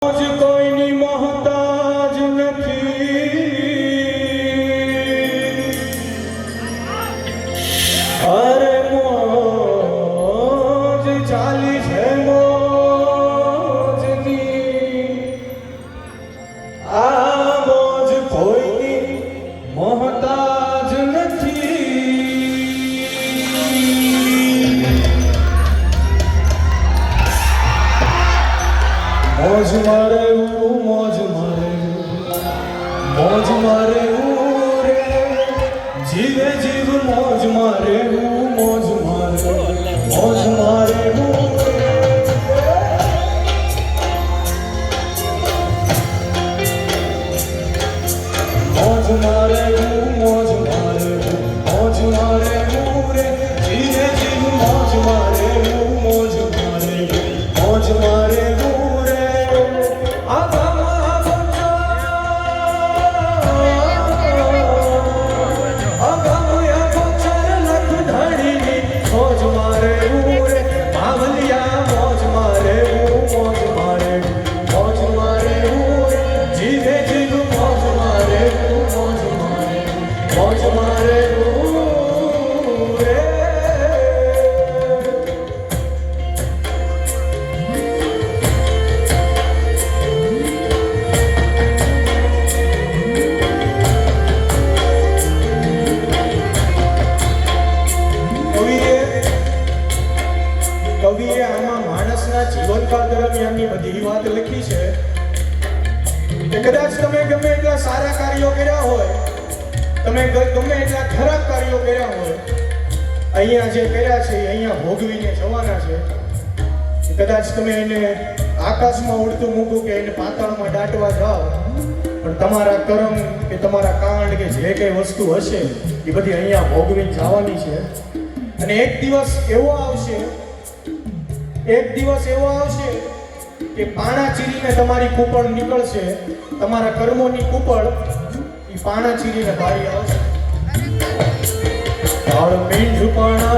કોઈની મોહતાજ નથી, અરે મોજ ચાલી છે મોજની, આ મોજ કોઈની મોહતાજ નથી. મોજ મારે મોજ મારે મોજ મારે રે, જીવે જીવ મોજ મારે મોજ મારે મોજ મારે મોજ મારે મોજ મારે મોજ મારે રે, જીવે જીવ મોજ મારે મોજ મારે મોજ મારે. કવિએ આમાં માણસના જીવનકાળ દરમિયાનની બધી વાત લખી છે કે કદાચ તમે ગમે એટલા સારા કાર્યો કર્યા હોય, તમે ગમે એટલા ખરાબ કાર્યો કર્યા હોય, અહીંયા જે કર્યા છે અહીંયા ભોગવીને જવાના છે. કદાચ તમે એને આકાશમાં ઉડતું મૂકો કે એને પાતાળમાં દાટવા જાઓ, પણ તમારા કર્મ કે તમારા કાંડ કે જે કઈ વસ્તુ હશે એ બધી અહીંયા ભોગવીને જવાની છે. અને એક દિવસ એવો આવશે કે પાણા ચીરીને તમારી કૂપળ નીકળશે, તમારા કર્મોની કૂપળ એ પાણા ચીરીને બારી આવશે. મીંઢ પાણા